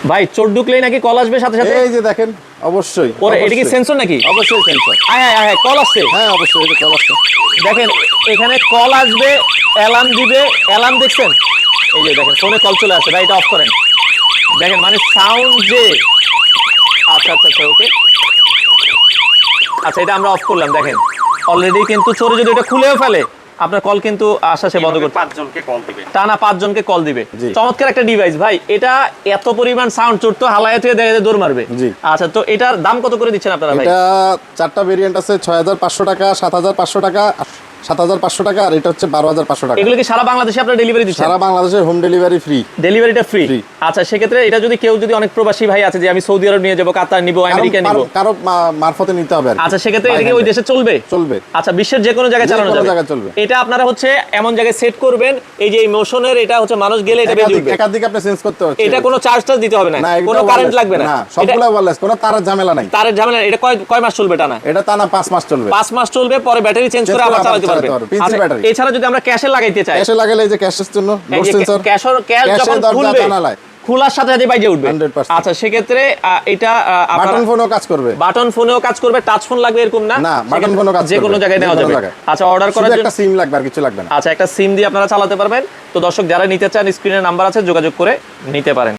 ভাই চোর ঢুকলেই নাকি কল আসবে সাথে সাথে? এই যে দেখেন, অবশ্যই। ওরে এটা কি সেন্সর নাকি? অবশ্যই সেন্সর। আয় কল আসছে। হ্যাঁ অবশ্যই, এটা কল আসছে। দেখেন এখানে কল আসবে, অ্যালার্ম দিবে, অ্যালার্ম দেখছেন? এই যে দেখেন ফোনে কল চলে আসে। ভাই এটা অফ করেন। দেখেন মানে সাউন্ড যে, আচ্ছা ওকে, আচ্ছা এটা আমরা অফ করলাম। দেখেন অলরেডি কিন্তু চোরে যদি এটা খুলেও ফেলে আপনার কল কিন্তু আসা সে বন্ধ করতে, 5 জনকে কল দিবে, টানা 5 জনকে কল দিবে। জি। চমৎকার একটা ডিভাইস ভাই। এটা এত পরিমাণ সাউন্ড চোর তো হালায় থেকে দেখা যায় দৌড় মারবে। জি। আচ্ছা তো এটার দাম কত করে দিচ্ছেন আপনারা ভাই? এটা 4টা ভেরিয়েন্ট আছে, 6500 টাকা, 7500 টাকা, 7500 টাকা, আর এটা হচ্ছে 12500 টাকা। এগুলো কি সারা বাংলাদেশে আপনারা ডেলিভারি দিচ্ছেন? সারা বাংলাদেশে হোম ডেলিভারি ফ্রি। ডেলিভারিটা ফ্রি? Free। আচ্ছা সেক্ষেত্রে এটা যদি কেউ যদি অনেক প্রবাসী ভাই আছে যে আমি সৌদি আরব নিয়ে যাবো, কাতার নিবো, আমেরিকা নিবো, কারো মারফতে নিতে হবে আর কি। আচ্ছা সেক্ষেত্রে এটা কি ওই দেশে চলবে? চলবে। আচ্ছা বিশ্বের যে কোনো জায়গায় যে চালানো কোনো যাবে? জায়গায় চলবে। এটা আপনারা হচ্ছে এমন জায়গায় সেট করবেন এই যে এই মোশনের, এটা হচ্ছে মানুষ গেলে এটা বেজে উঠবে। একাধিক আপনি চেঞ্জ করতে পারছেন। এটা কোনো চার্জ দিতে হবে না, না, এটা কোনো কারেন্ট wireless। লাগবে না। না, সবগুলা ওয়্যারলেস, কোনো তারের ঝামেলা নাই। তারের ঝামেলা। এটা কয় মাস চলবে টানা? এটা টানা 5 মাস চলবে। 5 মাস চলবে, পরে ব্যাটারি চেঞ্জ করে আবার চালাতে পারবেন। পেন্সিল আচ্ছা, ব্যাটারি। এছাড়া যদি আমরা ক্যাশে লাগাইতে চাই, ক্যাশে লাগালে এই যে ক্যাশের জন্য এই লোড যে সেন্সর, ক্যাশ যখন খুলবে, খোলার সাথে সাথে বাইজে উঠবে। 100%। আচ্ছা সেক্ষেত্রে এটা বাটন ফোনও কাজ করবে। বাটন ফোনেও কাজ করবে, টাচ ফোন লাগবে এরকম না? না, বাটন ফোনও কাজ যে কোনো করবে। জায়গায় নেওয়া যে কোনো যাবে। জায়গায়। আচ্ছা অর্ডার করার শুধু জন্য একটা সিম লাগবে, আর কিছু লাগবে না। আচ্ছা একটা সিম দিয়ে আপনারা চালাতে পারবেন। তো দর্শক যারা নিতে চান স্ক্রিনে নাম্বার আছে, যোগাযোগ করে নিতে পারেন।